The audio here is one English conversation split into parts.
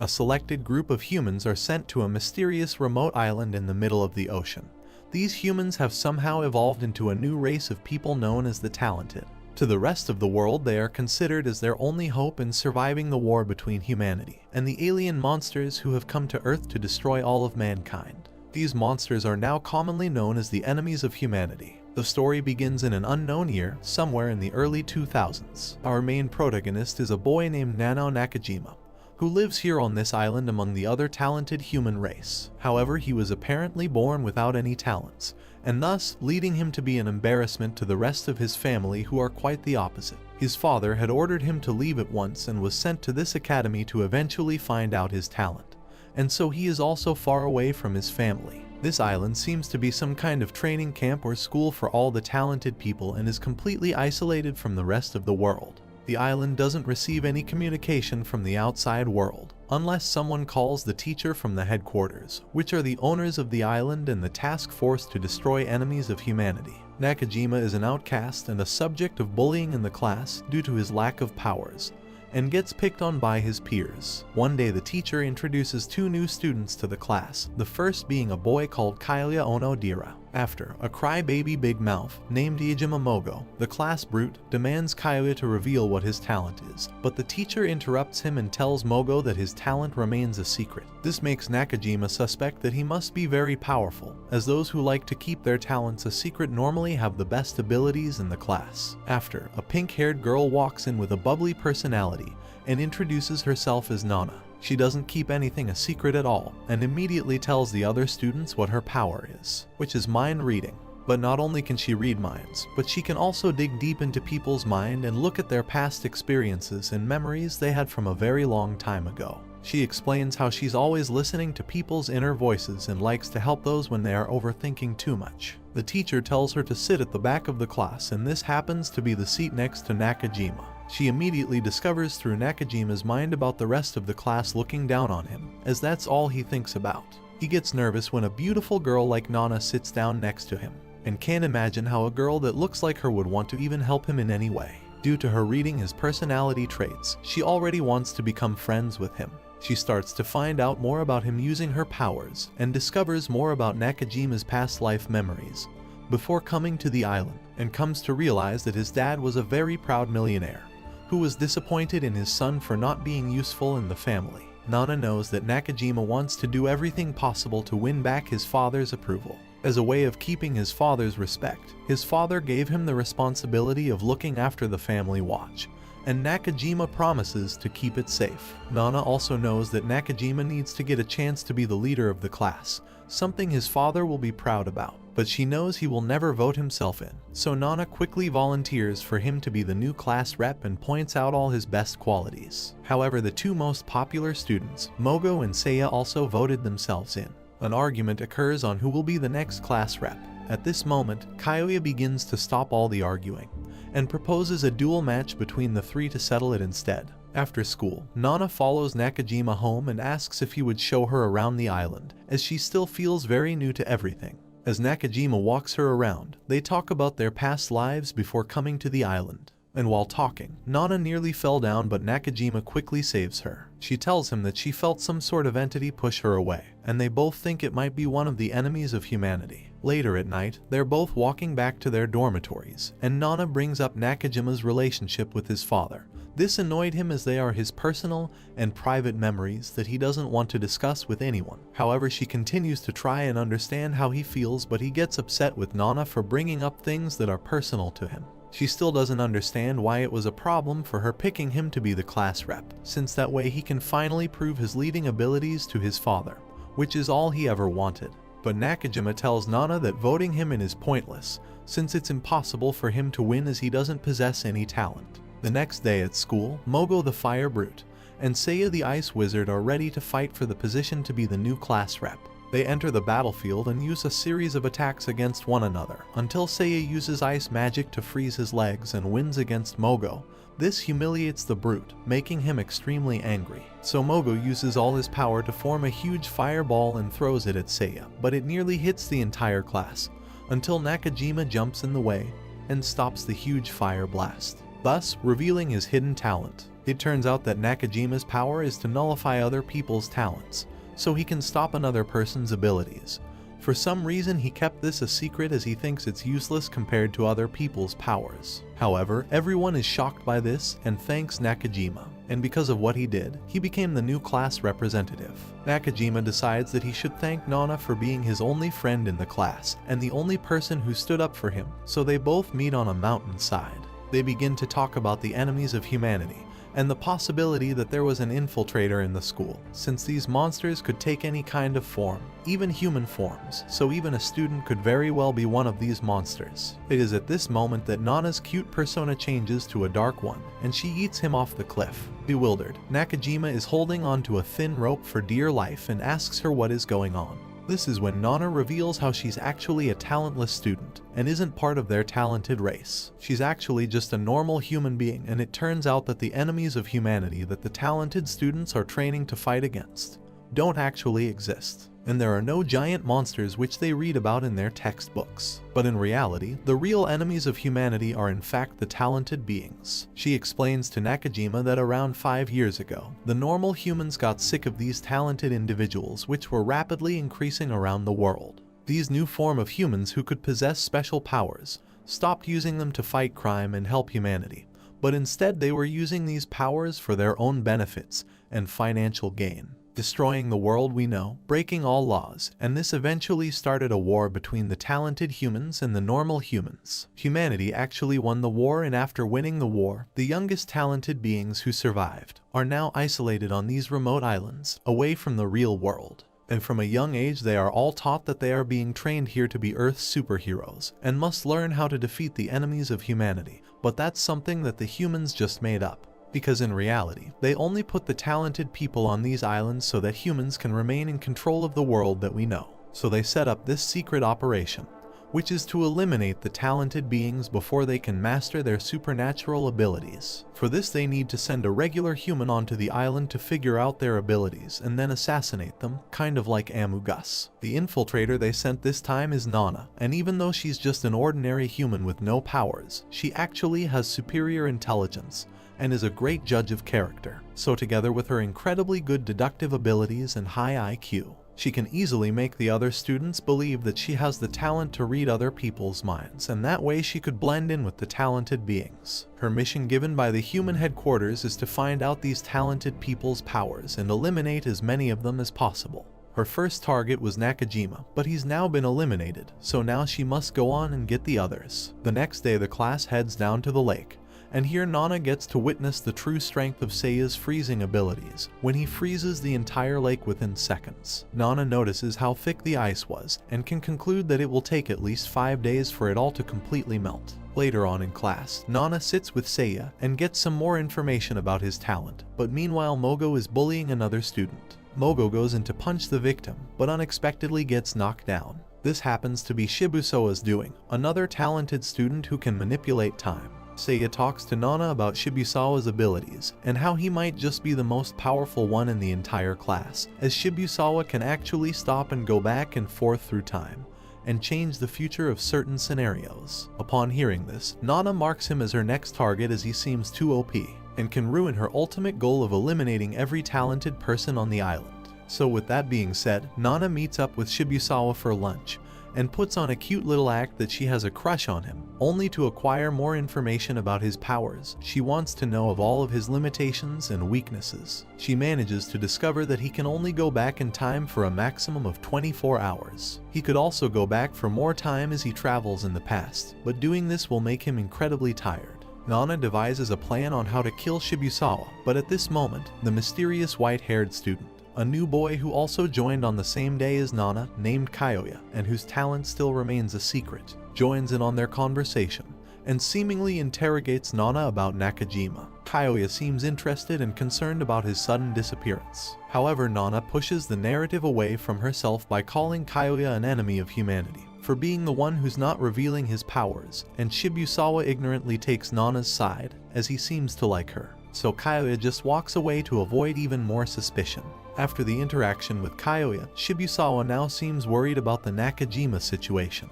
A selected group of humans are sent to a mysterious remote island in the middle of the ocean. These humans have somehow evolved into a new race of people known as the Talented. To the rest of the world, they are considered as their only hope in surviving the war between humanity and the alien monsters who have come to Earth to destroy all of mankind. These monsters are now commonly known as the enemies of humanity. The story begins in an unknown year, somewhere in the early 2000s. Our main protagonist is a boy named Nano Nakajima, who lives here on this island among the other talented human race. However, he was apparently born without any talents, and thus leading him to be an embarrassment to the rest of his family, who are quite the opposite. His father had ordered him to leave at once and was sent to this academy to eventually find out his talent, and so he is also far away from his family. This island seems to be some kind of training camp or school for all the talented people and is completely isolated from the rest of the world. The island doesn't receive any communication from the outside world, unless someone calls the teacher from the headquarters, which are the owners of the island and the task force to destroy enemies of humanity. Nakajima is an outcast and a subject of bullying in the class due to his lack of powers, and gets picked on by his peers. One day the teacher introduces two new students to the class, the first being a boy called Kailia Onodira. After a crybaby big mouth named Ijima Mogo, the class brute demands Kailia to reveal what his talent is, but the teacher interrupts him and tells Mogo that his talent remains a secret. This makes Nakajima suspect that he must be very powerful, as those who like to keep their talents a secret normally have the best abilities in the class. After, a pink-haired girl walks in with a bubbly personality and introduces herself as Nana. She doesn't keep anything a secret at all, and immediately tells the other students what her power is, which is mind reading. But not only can she read minds, but she can also dig deep into people's mind and look at their past experiences and memories they had from a very long time ago. She explains how she's always listening to people's inner voices and likes to help those when they are overthinking too much. The teacher tells her to sit at the back of the class, and this happens to be the seat next to Nakajima. She immediately discovers through Nakajima's mind about the rest of the class looking down on him, as that's all he thinks about. He gets nervous when a beautiful girl like Nana sits down next to him, and can't imagine how a girl that looks like her would want to even help him in any way. Due to her reading his personality traits, she already wants to become friends with him. She starts to find out more about him using her powers, and discovers more about Nakajima's past life memories, before coming to the island, and comes to realize that his dad was a very proud millionaire, who was disappointed in his son for not being useful in the family. Nana knows that Nakajima wants to do everything possible to win back his father's approval. As a way of keeping his father's respect, his father gave him the responsibility of looking after the family watch, and Nakajima promises to keep it safe. Nana also knows that Nakajima needs to get a chance to be the leader of the class, something his father will be proud about, but she knows he will never vote himself in. So Nana quickly volunteers for him to be the new class rep and points out all his best qualities. However, the two most popular students, Mogo and Seiya, also voted themselves in. An argument occurs on who will be the next class rep. At this moment, Kailia begins to stop all the arguing, and proposes a duel match between the three to settle it instead. After school, Nana follows Nakajima home and asks if he would show her around the island, as she still feels very new to everything. As Nakajima walks her around, they talk about their past lives before coming to the island. And while talking, Nana nearly fell down, but Nakajima quickly saves her. She tells him that she felt some sort of entity push her away, and they both think it might be one of the enemies of humanity. Later at night, they're both walking back to their dormitories, and Nana brings up Nakajima's relationship with his father. This annoyed him, as they are his personal and private memories that he doesn't want to discuss with anyone. However, she continues to try and understand how he feels, but he gets upset with Nana for bringing up things that are personal to him. She still doesn't understand why it was a problem for her picking him to be the class rep, since that way he can finally prove his leading abilities to his father, which is all he ever wanted. But Nakajima tells Nana that voting him in is pointless, since it's impossible for him to win as he doesn't possess any talent. The next day at school, Mogo the Fire Brute and Seiya the Ice Wizard are ready to fight for the position to be the new class rep. They enter the battlefield and use a series of attacks against one another, until Seiya uses ice magic to freeze his legs and wins against Mogo. This humiliates the brute, making him extremely angry. So Mogo uses all his power to form a huge fireball and throws it at Seiya, but it nearly hits the entire class, until Nakajima jumps in the way and stops the huge fire blast, thus revealing his hidden talent. It turns out that Nakajima's power is to nullify other people's talents, so he can stop another person's abilities. For some reason he kept this a secret as he thinks it's useless compared to other people's powers. However, everyone is shocked by this and thanks Nakajima, and because of what he did, he became the new class representative. Nakajima decides that he should thank Nana for being his only friend in the class, and the only person who stood up for him, so they both meet on a mountainside. They begin to talk about the enemies of humanity, and the possibility that there was an infiltrator in the school, since these monsters could take any kind of form, even human forms, so even a student could very well be one of these monsters. It is at this moment that Nana's cute persona changes to a dark one, and she eats him off the cliff. Bewildered, Nakajima is holding onto a thin rope for dear life and asks her what is going on. This is when Nana reveals how she's actually a talentless student and isn't part of their talented race. She's actually just a normal human being, and it turns out that the enemies of humanity that the talented students are training to fight against don't actually exist. And there are no giant monsters which they read about in their textbooks. But in reality, the real enemies of humanity are in fact the talented beings. She explains to Nakajima that around 5 years ago, the normal humans got sick of these talented individuals which were rapidly increasing around the world. These new form of humans who could possess special powers stopped using them to fight crime and help humanity, but instead they were using these powers for their own benefits and financial gain, destroying the world we know, breaking all laws, and this eventually started a war between the talented humans and the normal humans. Humanity actually won the war, and after winning the war, the youngest talented beings who survived are now isolated on these remote islands, away from the real world. And from a young age they are all taught that they are being trained here to be Earth's superheroes, and must learn how to defeat the enemies of humanity. But that's something that the humans just made up, because in reality, they only put the talented people on these islands so that humans can remain in control of the world that we know. So they set up this secret operation, which is to eliminate the talented beings before they can master their supernatural abilities. For this they need to send a regular human onto the island to figure out their abilities and then assassinate them, kind of like Amugus. The infiltrator they sent this time is Nana, and even though she's just an ordinary human with no powers, she actually has superior intelligence and is a great judge of character. So together with her incredibly good deductive abilities and high IQ, she can easily make the other students believe that she has the talent to read other people's minds, and that way she could blend in with the talented beings. Her mission given by the human headquarters is to find out these talented people's powers and eliminate as many of them as possible. Her first target was Nakajima, but he's now been eliminated, so now she must go on and get the others. The next day the class heads down to the lake, and here Nana gets to witness the true strength of Seiya's freezing abilities, when he freezes the entire lake within seconds. Nana notices how thick the ice was, and can conclude that it will take at least 5 days for it all to completely melt. Later on in class, Nana sits with Seiya and gets some more information about his talent, but meanwhile Mogo is bullying another student. Mogo goes in to punch the victim, but unexpectedly gets knocked down. This happens to be Shibusawa's doing, another talented student who can manipulate time. Seiya talks to Nana about Shibusawa's abilities, and how he might just be the most powerful one in the entire class, as Shibusawa can actually stop and go back and forth through time, and change the future of certain scenarios. Upon hearing this, Nana marks him as her next target as he seems too OP, and can ruin her ultimate goal of eliminating every talented person on the island. So with that being said, Nana meets up with Shibusawa for lunch, and puts on a cute little act that she has a crush on him, only to acquire more information about his powers. She wants to know of all of his limitations and weaknesses. She manages to discover that he can only go back in time for a maximum of 24 hours. He could also go back for more time as he travels in the past, but doing this will make him incredibly tired. Nana devises a plan on how to kill Shibusawa, but at this moment, the mysterious white-haired student, a new boy who also joined on the same day as Nana, named Kyoya, and whose talent still remains a secret, joins in on their conversation, and seemingly interrogates Nana about Nakajima. Kyoya seems interested and concerned about his sudden disappearance. However, Nana pushes the narrative away from herself by calling Kyoya an enemy of humanity, for being the one who's not revealing his powers, and Shibusawa ignorantly takes Nana's side, as he seems to like her. So Kyoya just walks away to avoid even more suspicion. After the interaction with Kyoya, Shibusawa now seems worried about the Nakajima situation,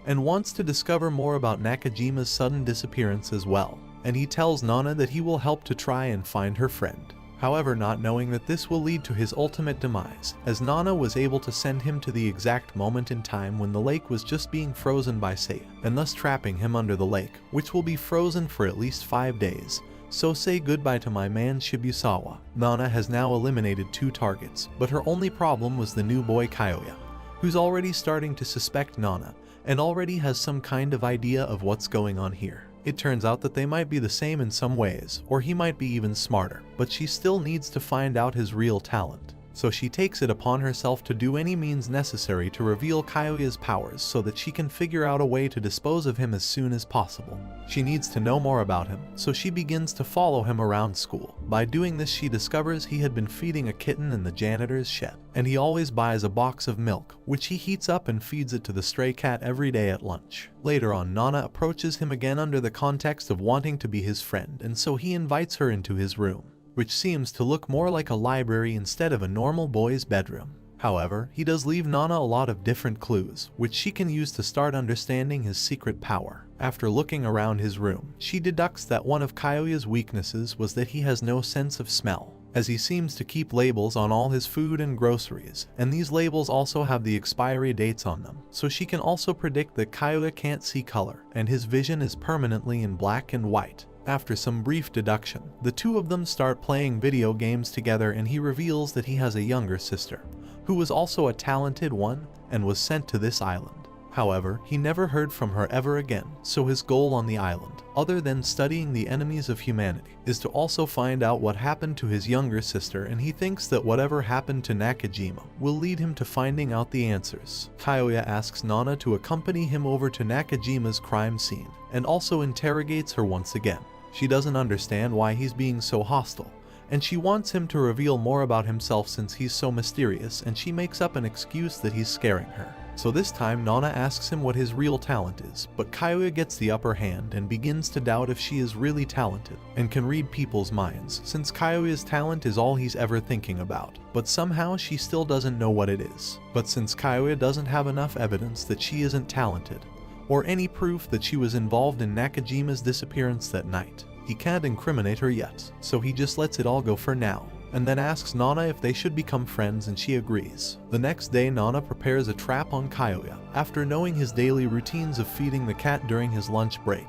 and wants to discover more about Nakajima's sudden disappearance as well. and he tells Nana that he will help to try and find her friend. However, not knowing that this will lead to his ultimate demise, as Nana was able to send him to the exact moment in time when the lake was just being frozen by Seiya, and thus trapping him under the lake, which will be frozen for at least 5 days. So say goodbye to my man Shibusawa. Nana has now eliminated 2 targets, but her only problem was the new boy Kaoya, who's already starting to suspect Nana, and already has some kind of idea of what's going on here. It turns out that they might be the same in some ways, or he might be even smarter, but she still needs to find out his real talent. So she takes it upon herself to do any means necessary to reveal Kaoya's powers so that she can figure out a way to dispose of him as soon as possible. She needs to know more about him, so she begins to follow him around school. By doing this, she discovers he had been feeding a kitten in the janitor's shed, and he always buys a box of milk, which he heats up and feeds it to the stray cat every day at lunch. Later on, Nana approaches him again under the context of wanting to be his friend, and so he invites her into his room, which seems to look more like a library instead of a normal boy's bedroom. However, he does leave Nana a lot of different clues, which she can use to start understanding his secret power. After looking around his room, she deducts that one of Kaoya's weaknesses was that he has no sense of smell, as he seems to keep labels on all his food and groceries, and these labels also have the expiry dates on them, so she can also predict that Kaoya can't see color, and his vision is permanently in black and white. After some brief deduction, the two of them start playing video games together, and he reveals that he has a younger sister, who was also a talented one and was sent to this island. However, he never heard from her ever again, so his goal on the island, other than studying the enemies of humanity, is to also find out what happened to his younger sister, and he thinks that whatever happened to Nakajima will lead him to finding out the answers. Kaoya asks Nana to accompany him over to Nakajima's crime scene, and also interrogates her once again. She doesn't understand why he's being so hostile, and she wants him to reveal more about himself since he's so mysterious, and she makes up an excuse that he's scaring her. So this time Nana asks him what his real talent is, but Kaoya gets the upper hand and begins to doubt if she is really talented and can read people's minds, since Kaoya's talent is all he's ever thinking about. But somehow she still doesn't know what it is. But since Kaoya doesn't have enough evidence that she isn't talented, or any proof that she was involved in Nakajima's disappearance that night, he can't incriminate her yet, so he just lets it all go for now, and then asks Nana if they should become friends, and she agrees. The next day, Nana prepares a trap on Kaoya, after knowing his daily routines of feeding the cat during his lunch break,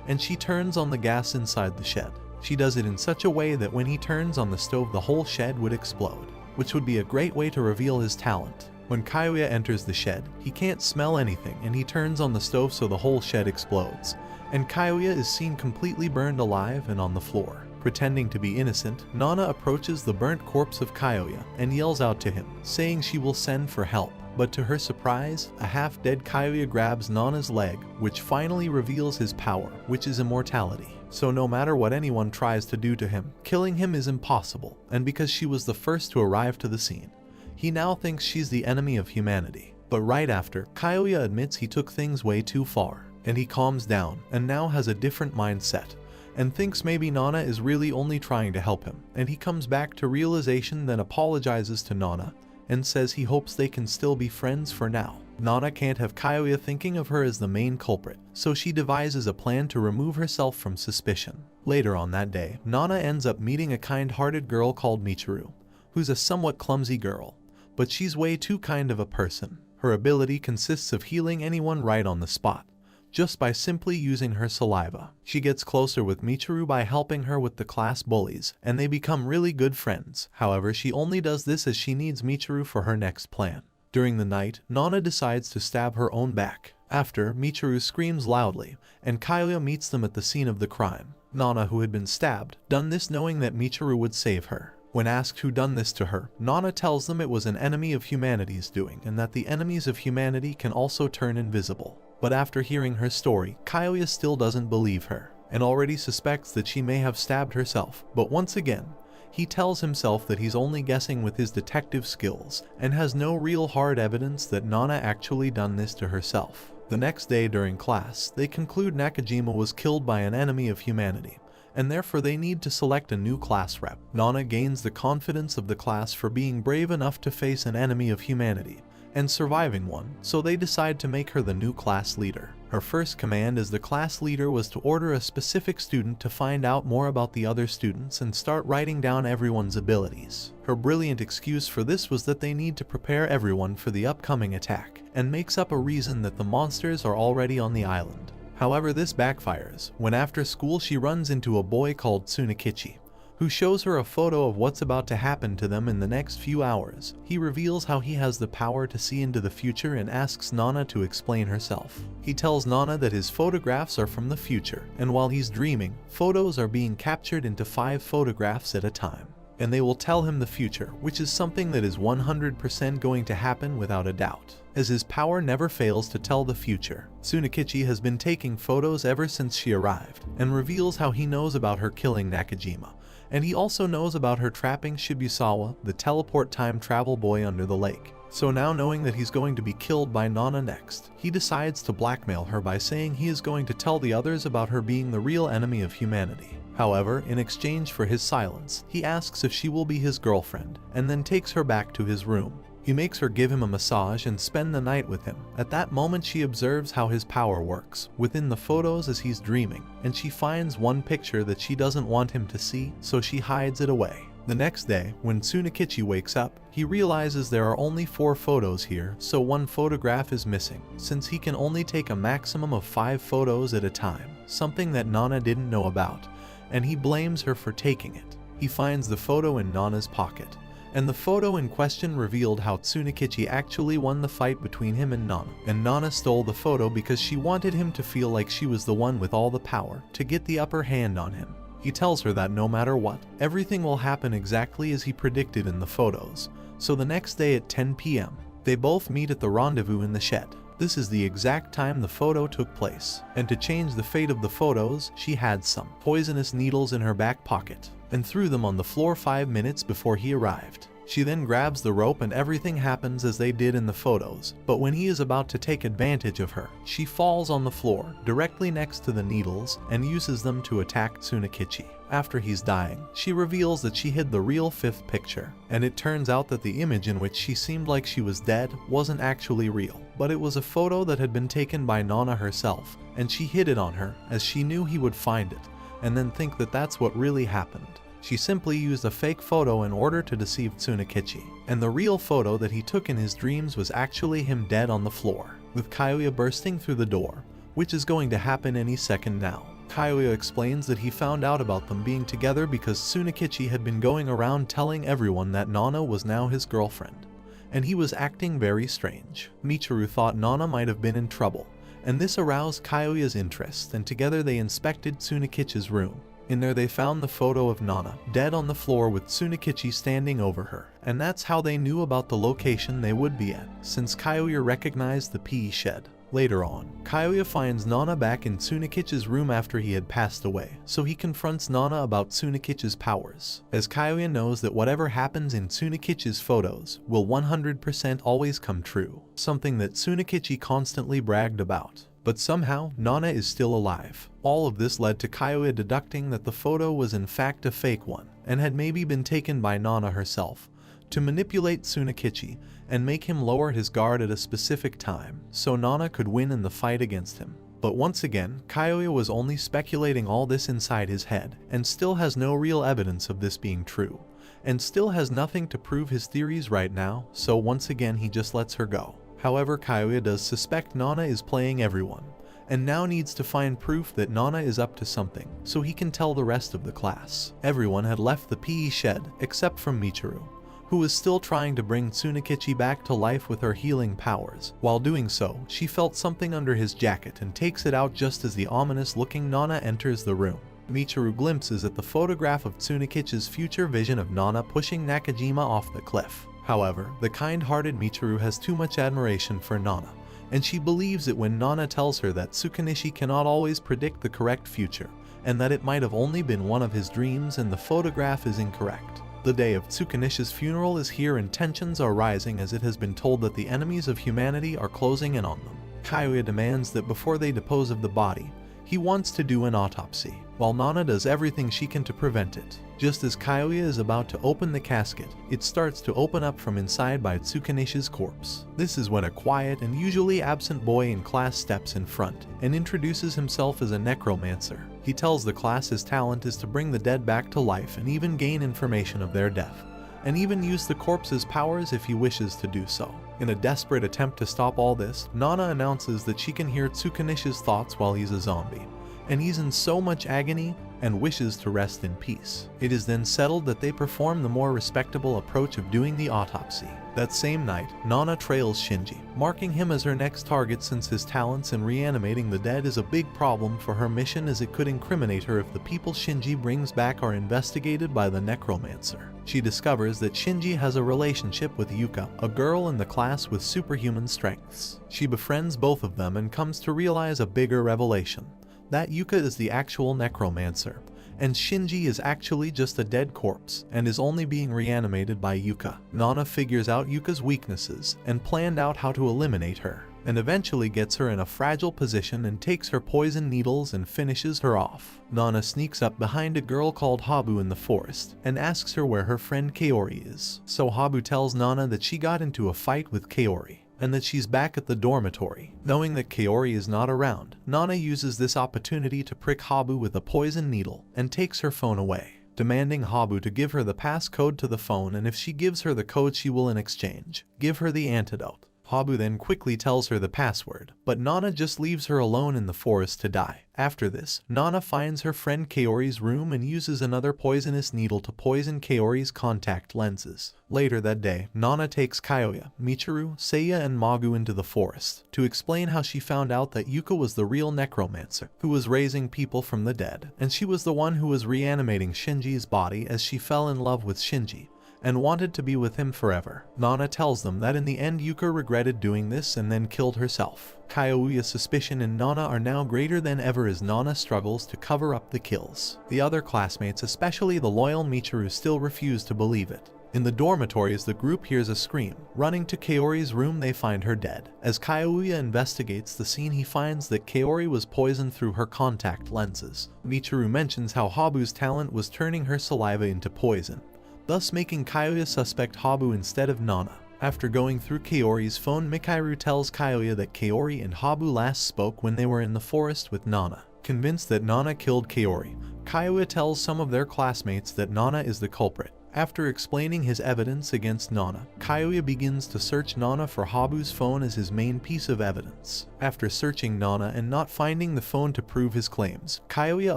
and she turns on the gas inside the shed. She does it in such a way that when he turns on the stove, the whole shed would explode, which would be a great way to reveal his talent. When Kaoya enters the shed, he can't smell anything, and he turns on the stove so the whole shed explodes, and Kaoya is seen completely burned alive and on the floor. Pretending to be innocent, Nana approaches the burnt corpse of Kaoya and yells out to him, saying she will send for help. But to her surprise, a half-dead Kaoya grabs Nana's leg, which finally reveals his power, which is immortality. So no matter what anyone tries to do to him, killing him is impossible, and because she was the first to arrive to the scene, he now thinks she's the enemy of humanity. But right after, Kaoya admits he took things way too far, and he calms down and now has a different mindset, and thinks maybe Nana is really only trying to help him, and he comes back to realization, then apologizes to Nana and says he hopes they can still be friends for now. Nana can't have Kaoya thinking of her as the main culprit, so she devises a plan to remove herself from suspicion. Later on that day, Nana ends up meeting a kind-hearted girl called Michiru, who's a somewhat clumsy girl, but she's way too kind of a person. Her ability consists of healing anyone right on the spot, just by simply using her saliva. She gets closer with Michiru by helping her with the class bullies, and they become really good friends. However, she only does this as she needs Michiru for her next plan. During the night, Nana decides to stab her own back. After, Michiru screams loudly, and Kaoya meets them at the scene of the crime. Nana, who had been stabbed, done this knowing that Michiru would save her. When asked who done this to her, Nana tells them it was an enemy of humanity's doing, and that the enemies of humanity can also turn invisible. But after hearing her story, Kaoya still doesn't believe her, and already suspects that she may have stabbed herself. But once again, he tells himself that he's only guessing with his detective skills, and has no real hard evidence that Nana actually done this to herself. The next day during class, they conclude Nakajima was killed by an enemy of humanity, and therefore they need to select a new class rep. Nana gains the confidence of the class for being brave enough to face an enemy of humanity, and surviving one, so they decide to make her the new class leader. Her first command as the class leader was to order a specific student to find out more about the other students and start writing down everyone's abilities. Her brilliant excuse for this was that they need to prepare everyone for the upcoming attack, and makes up a reason that the monsters are already on the island. However, this backfires when after school she runs into a boy called Tsunekichi, who shows her a photo of what's about to happen to them in the next few hours. He reveals how he has the power to see into the future and asks Nana to explain herself. He tells Nana that his photographs are from the future, and while he's dreaming, photos are being captured into 5 photographs at a time. And they will tell him the future, which is something that is 100% going to happen without a doubt, as his power never fails to tell the future. Tsunekichi has been taking photos ever since she arrived, and reveals how he knows about her killing Nakajima, and he also knows about her trapping Shibusawa, the teleport time travel boy, under the lake. So now, knowing that he's going to be killed by Nana next, he decides to blackmail her by saying he is going to tell the others about her being the real enemy of humanity. However, in exchange for his silence, he asks if she will be his girlfriend, and then takes her back to his room. He makes her give him a massage and spend the night with him. At that moment, she observes how his power works within the photos as he's dreaming, and she finds one picture that she doesn't want him to see, so she hides it away. The next day, when Tsunekichi wakes up, he realizes there are only 4 photos here, so one photograph is missing, since he can only take a maximum of 5 photos at a time, something that Nana didn't know about, and he blames her for taking it. He finds the photo in Nana's pocket, and the photo in question revealed how Tsunekichi actually won the fight between him and Nana stole the photo because she wanted him to feel like she was the one with all the power to get the upper hand on him. He tells her that no matter what, everything will happen exactly as he predicted in the photos. So the next day at 10 p.m., they both meet at the rendezvous in the shed. This is the exact time the photo took place, and to change the fate of the photos, she had some poisonous needles in her back pocket, and threw them on the floor 5 minutes before he arrived. She then grabs the rope and everything happens as they did in the photos, but when he is about to take advantage of her, she falls on the floor directly next to the needles and uses them to attack Tsunekichi. After he's dying, she reveals that she hid the real 5th picture, and it turns out that the image in which she seemed like she was dead wasn't actually real, but it was a photo that had been taken by Nana herself, and she hid it on her as she knew he would find it, and then think that that's what really happened. She simply used a fake photo in order to deceive Tsunekichi, and the real photo that he took in his dreams was actually him dead on the floor, with Kaguya bursting through the door, which is going to happen any second now. Kaguya explains that he found out about them being together because Tsunekichi had been going around telling everyone that Nana was now his girlfriend, and he was acting very strange. Michiru thought Nana might have been in trouble, and this aroused Kaguya's interest, and together they inspected Tsunekichi's room. In there they found the photo of Nana, dead on the floor with Tsunekichi standing over her, and that's how they knew about the location they would be at, since Kaguya recognized the PE shed. Later on, Kaguya finds Nana back in Tsunekichi's room after he had passed away, so he confronts Nana about Tsunekichi's powers, as Kaguya knows that whatever happens in Tsunekichi's photos will 100% always come true, something that Tsunekichi constantly bragged about. But somehow, Nana is still alive. All of this led to Kaguya deducting that the photo was in fact a fake one, and had maybe been taken by Nana herself, to manipulate Tsunekichi and make him lower his guard at a specific time, so Nana could win in the fight against him. But once again, Kaguya was only speculating all this inside his head, and still has no real evidence of this being true, and still has nothing to prove his theories right now, so once again he just lets her go. However, Kaguya does suspect Nana is playing everyone, and now needs to find proof that Nana is up to something, so he can tell the rest of the class. Everyone had left the PE shed, except for Michiru, who was still trying to bring Tsunekichi back to life with her healing powers. While doing so, she felt something under his jacket and takes it out just as the ominous-looking Nana enters the room. Michiru glimpses at the photograph of Tsunekichi's future vision of Nana pushing Nakajima off the cliff. However, the kind-hearted Michiru has too much admiration for Nana, and she believes it when Nana tells her that Tsukunishi cannot always predict the correct future, and that it might have only been one of his dreams and the photograph is incorrect. The day of Tsukunishi's funeral is here and tensions are rising as it has been told that the enemies of humanity are closing in on them. Kaguya demands that before they dispose of the body, he wants to do an autopsy. while Nana does everything she can to prevent it. Just as Kaoya is about to open the casket, it starts to open up from inside by Tsukanishi's corpse. This is when a quiet and usually absent boy in class steps in front and introduces himself as a necromancer. He tells the class his talent is to bring the dead back to life and even gain information of their death, and even use the corpse's powers if he wishes to do so. In a desperate attempt to stop all this, Nana announces that she can hear Tsukanishi's thoughts while he's a zombie, and he's in so much agony and wishes to rest in peace. It is then settled that they perform the more respectable approach of doing the autopsy. That same night, Nana trails Shinji, marking him as her next target since his talents in reanimating the dead is a big problem for her mission, as it could incriminate her if the people Shinji brings back are investigated by the necromancer. She discovers that Shinji has a relationship with Yuka, a girl in the class with superhuman strengths. She befriends both of them and comes to realize a bigger revelation: that Yuka is the actual necromancer, and Shinji is actually just a dead corpse and is only being reanimated by Yuka. Nana figures out Yuka's weaknesses and planned out how to eliminate her, and eventually gets her in a fragile position and takes her poison needles and finishes her off. Nana sneaks up behind a girl called Habu in the forest and asks her where her friend Kaori is. So Habu tells Nana that she got into a fight with Kaori, and that she's back at the dormitory. Knowing that Kaori is not around, Nana uses this opportunity to prick Habu with a poison needle and takes her phone away, demanding Habu to give her the passcode to the phone, and if she gives her the code she will in exchange give her the antidote. Habu then quickly tells her the password, but Nana just leaves her alone in the forest to die. After this, Nana finds her friend Kaori's room and uses another poisonous needle to poison Kaori's contact lenses. Later that day, Nana takes Kaoya, Michiru, Seiya, and Magu into the forest to explain how she found out that Yuka was the real necromancer who was raising people from the dead, and she was the one who was reanimating Shinji's body as she fell in love with Shinji and wanted to be with him forever. Nana tells them that in the end Yuka regretted doing this and then killed herself. Kaoya's suspicion and Nana are now greater than ever as Nana struggles to cover up the kills. The other classmates, especially the loyal Michiru, still refuse to believe it. In the dormitories, the group hears a scream. Running to Kaori's room, they find her dead. As Kaoya investigates the scene, he finds that Kaori was poisoned through her contact lenses. Michiru mentions how Habu's talent was turning her saliva into poison, thus making Kaoya suspect Habu instead of Nana. After going through Kaori's phone, Michiru tells Kaoya that Kaori and Habu last spoke when they were in the forest with Nana. Convinced that Nana killed Kaori, Kaoya tells some of their classmates that Nana is the culprit. After explaining his evidence against Nana, Kaoya begins to search Nana for Habu's phone as his main piece of evidence. After searching Nana and not finding the phone to prove his claims, Kaoya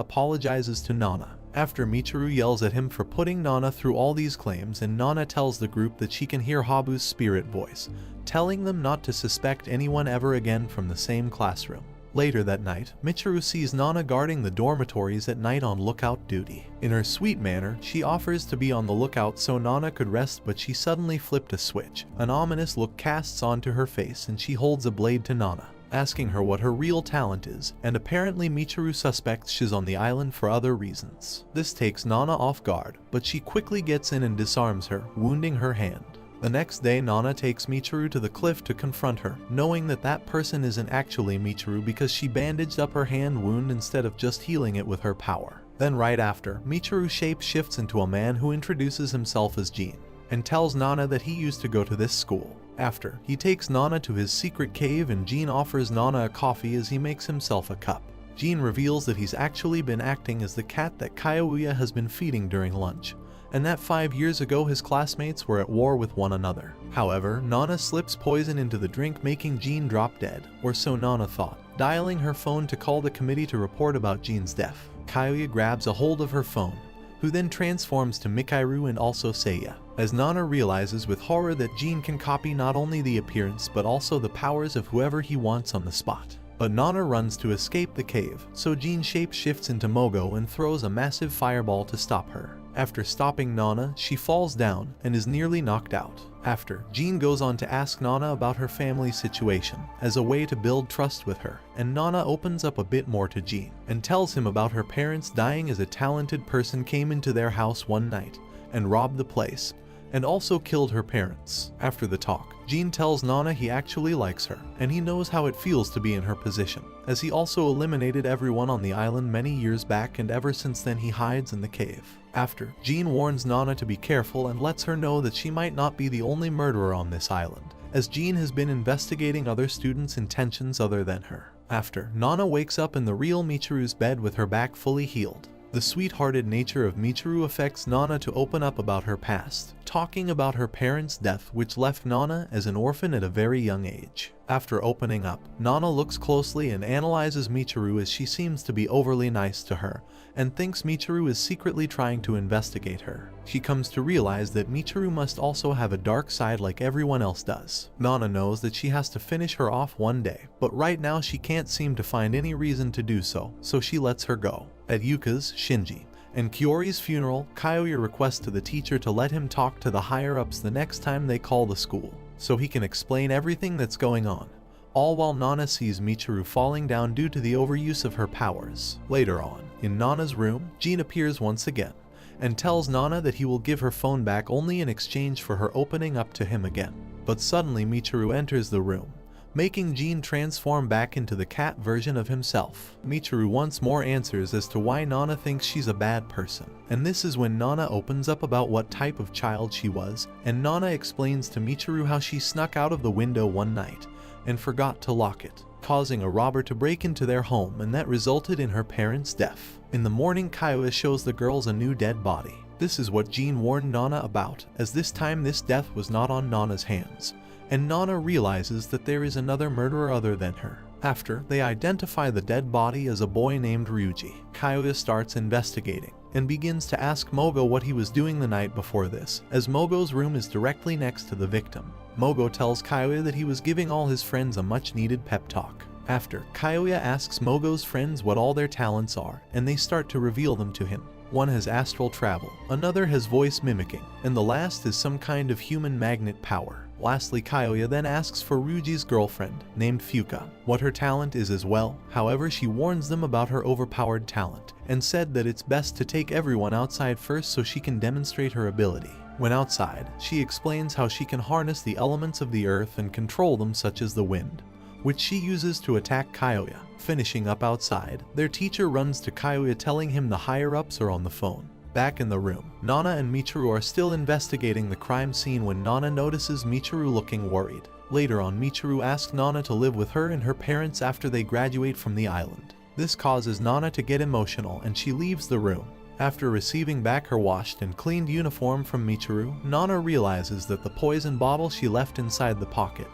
apologizes to Nana. After Michiru yells at him for putting Nana through all these claims, and Nana tells the group that she can hear Habu's spirit voice, telling them not to suspect anyone ever again from the same classroom. Later that night, Michiru sees Nana guarding the dormitories at night on lookout duty. In her sweet manner, she offers to be on the lookout so Nana could rest, but she suddenly flipped a switch. An ominous look casts onto her face and she holds a blade to Nana, asking her what her real talent is, and apparently Michiru suspects she's on the island for other reasons. This takes Nana off guard, but she quickly gets in and disarms her, wounding her hand. The next day, Nana takes Michiru to the cliff to confront her, knowing that that person isn't actually Michiru because she bandaged up her hand wound instead of just healing it with her power. Then right after, Michiru shape shifts into a man who introduces himself as Jean, and tells Nana that he used to go to this school. After, he takes Nana to his secret cave and Jean offers Nana a coffee as he makes himself a cup. Jean reveals that he's actually been acting as the cat that Kaoya has been feeding during lunch, and that 5 years ago his classmates were at war with one another. However, Nana slips poison into the drink, making Jean drop dead, or so Nana thought. Dialing her phone to call the committee to report about Jean's death, Kaoya grabs a hold of her phone, who then transforms to Michiru and also Seiya, as Nana realizes with horror that Jean can copy not only the appearance but also the powers of whoever he wants on the spot. But Nana runs to escape the cave, so Jean shape-shifts into Mogo and throws a massive fireball to stop her. After stopping Nana, she falls down and is nearly knocked out. After, Jean goes on to ask Nana about her family situation as a way to build trust with her, and Nana opens up a bit more to Jean and tells him about her parents dying as a talented person came into their house one night and robbed the place, and also killed her parents. After the talk, Jean tells Nana he actually likes her, and he knows how it feels to be in her position, as he also eliminated everyone on the island many years back, and ever since then he hides in the cave. After, Jean warns Nana to be careful and lets her know that she might not be the only murderer on this island, as Jean has been investigating other students' intentions other than her. After, Nana wakes up in the real Michiru's bed with her back fully healed. The sweet-hearted nature of Michiru affects Nana to open up about her past, talking about her parents' death, which left Nana as an orphan at a very young age. After opening up, Nana looks closely and analyzes Michiru, as she seems to be overly nice to her, and thinks Michiru is secretly trying to investigate her. She comes to realize that Michiru must also have a dark side like everyone else does. Nana knows that she has to finish her off one day, but right now she can't seem to find any reason to do so, so she lets her go. At Yuka's, Shinji, and Kiori's funeral, Kyoya requests to the teacher to let him talk to the higher-ups the next time they call the school, so he can explain everything that's going on. All while Nana sees Michiru falling down due to the overuse of her powers. Later on, in Nana's room, Jean appears once again, and tells Nana that he will give her phone back only in exchange for her opening up to him again. But suddenly Michiru enters the room, making Jean transform back into the cat version of himself. Michiru once more answers as to why Nana thinks she's a bad person, and this is when Nana opens up about what type of child she was, and Nana explains to Michiru how she snuck out of the window one night and forgot to lock it, causing a robber to break into their home, and that resulted in her parents' death. In the morning, Kyoya shows the girls a new dead body. This is what Jean warned Nana about, as this time this death was not on Nana's hands, and Nana realizes that there is another murderer other than her. After, they identify the dead body as a boy named Ryuji. Kyoya starts investigating, and begins to ask Mogo what he was doing the night before this, as Mogo's room is directly next to the victim. Mogo tells Kyoya that he was giving all his friends a much-needed pep talk. After, Kyoya asks Mogo's friends what all their talents are, and they start to reveal them to him. One has astral travel, another has voice mimicking, and the last is some kind of human magnet power. Lastly, Kyoya then asks for Ryuji's girlfriend, named Fuka, what her talent is as well. However, she warns them about her overpowered talent, and said that it's best to take everyone outside first so she can demonstrate her ability. When outside, she explains how she can harness the elements of the earth and control them, such as the wind, which she uses to attack Kyoya. Finishing up outside, their teacher runs to Kyoya telling him the higher-ups are on the phone. Back in the room, Nana and Michiru are still investigating the crime scene when Nana notices Michiru looking worried. Later on, Michiru asks Nana to live with her and her parents after they graduate from the island. This causes Nana to get emotional, and she leaves the room. After receiving back her washed and cleaned uniform from Michiru, Nana realizes that the poison bottle she left inside the pocket,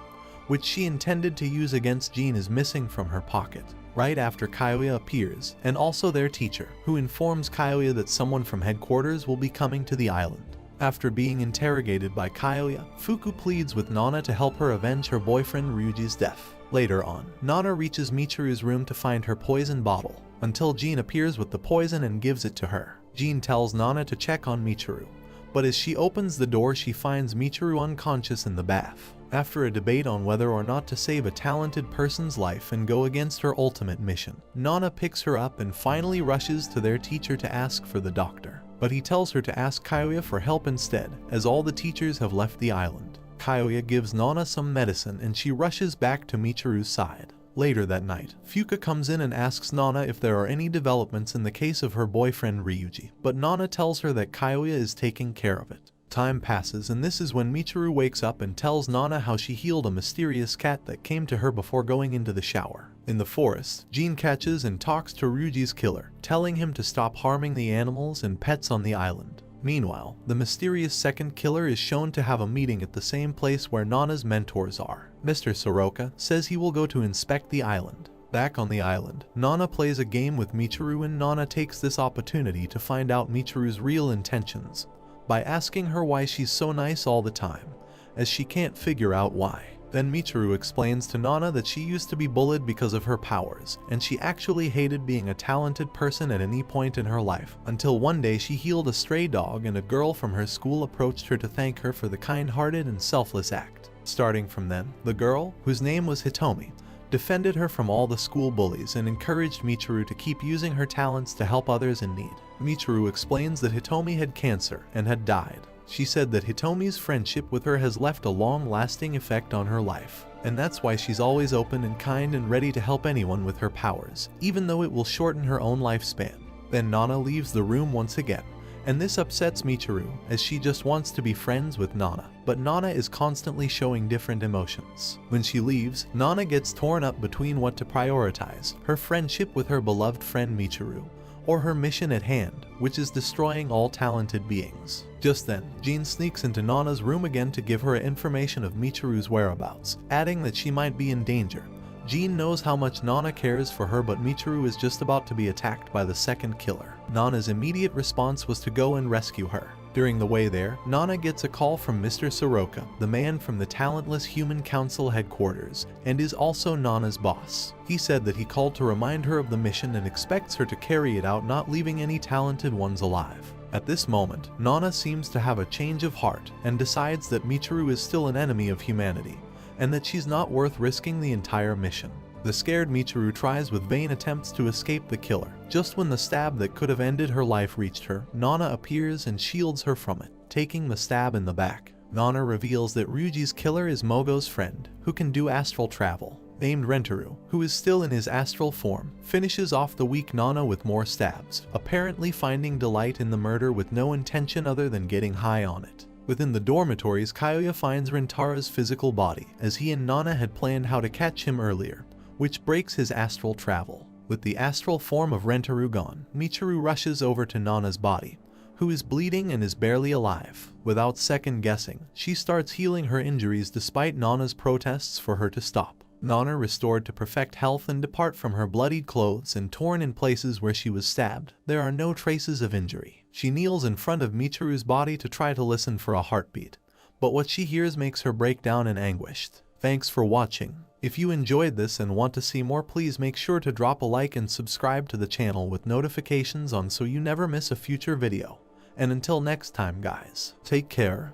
which she intended to use against Jean, is missing from her pocket. Right after, Kyoya appears, and also their teacher, who informs Kyoya that someone from headquarters will be coming to the island. After being interrogated by Kyoya, Fuku pleads with Nana to help her avenge her boyfriend Ryuji's death. Later on, Nana reaches Michiru's room to find her poison bottle, until Jean appears with the poison and gives it to her. Jean tells Nana to check on Michiru, but as she opens the door she finds Michiru unconscious in the bath. After a debate on whether or not to save a talented person's life and go against her ultimate mission, Nana picks her up and finally rushes to their teacher to ask for the doctor. But he tells her to ask Kyoya for help instead, as all the teachers have left the island. Kyoya gives Nana some medicine and she rushes back to Michiru's side. Later that night, Fuka comes in and asks Nana if there are any developments in the case of her boyfriend Ryuji, but Nana tells her that Kyoya is taking care of it. Time passes, and this is when Michiru wakes up and tells Nana how she healed a mysterious cat that came to her before going into the shower. In the forest, Jean catches and talks to Ryuji's killer, telling him to stop harming the animals and pets on the island. Meanwhile, the mysterious second killer is shown to have a meeting at the same place where Nana's mentors are. Mr. Soroka says he will go to inspect the island. Back on the island, Nana plays a game with Michiru, and Nana takes this opportunity to find out Michiru's real intentions by asking her why she's so nice all the time, as she can't figure out why. Then Michiru explains to Nana that she used to be bullied because of her powers, and she actually hated being a talented person at any point in her life, until one day she healed a stray dog and a girl from her school approached her to thank her for the kind-hearted and selfless act. Starting from then, the girl, whose name was Hitomi, defended her from all the school bullies and encouraged Michiru to keep using her talents to help others in need. Michiru explains that Hitomi had cancer and had died. She said that Hitomi's friendship with her has left a long-lasting effect on her life, and that's why she's always open and kind and ready to help anyone with her powers, even though it will shorten her own lifespan. Then Nana leaves the room once again, and this upsets Michiru, as she just wants to be friends with Nana, but Nana is constantly showing different emotions. When she leaves, Nana gets torn up between what to prioritize, her friendship with her beloved friend Michiru, or her mission at hand, which is destroying all talented beings. Just then, Jean sneaks into Nana's room again to give her information of Michiru's whereabouts, adding that she might be in danger. Jean knows how much Nana cares for her, but Michiru is just about to be attacked by the second killer. Nana's immediate response was to go and rescue her. During the way there, Nana gets a call from Mr. Soroka, the man from the talentless Human Council headquarters, and is also Nana's boss. He said that he called to remind her of the mission and expects her to carry it out, not leaving any talented ones alive. At this moment, Nana seems to have a change of heart and decides that Michiru is still an enemy of humanity, and that she's not worth risking the entire mission. The scared Michiru tries with vain attempts to escape the killer. Just when the stab that could have ended her life reached her, Nana appears and shields her from it, taking the stab in the back. Nana reveals that Ryuji's killer is Mogo's friend, who can do astral travel, named Rentaru, who is still in his astral form, finishes off the weak Nana with more stabs, apparently finding delight in the murder with no intention other than getting high on it. Within the dormitories, Kaoya finds Rentara's physical body, as he and Nana had planned how to catch him earlier, which breaks his astral travel. With the astral form of Rentaru gone, Michiru rushes over to Nana's body, who is bleeding and is barely alive. Without second guessing, she starts healing her injuries despite Nana's protests for her to stop. Nana restored to perfect health and depart from her bloodied clothes and torn in places where she was stabbed. There are no traces of injury. She kneels in front of Michiru's body to try to listen for a heartbeat, but what she hears makes her break down in anguished. Thanks for watching. If you enjoyed this and want to see more, please make sure to drop a like and subscribe to the channel with notifications on so you never miss a future video. And until next time guys, take care.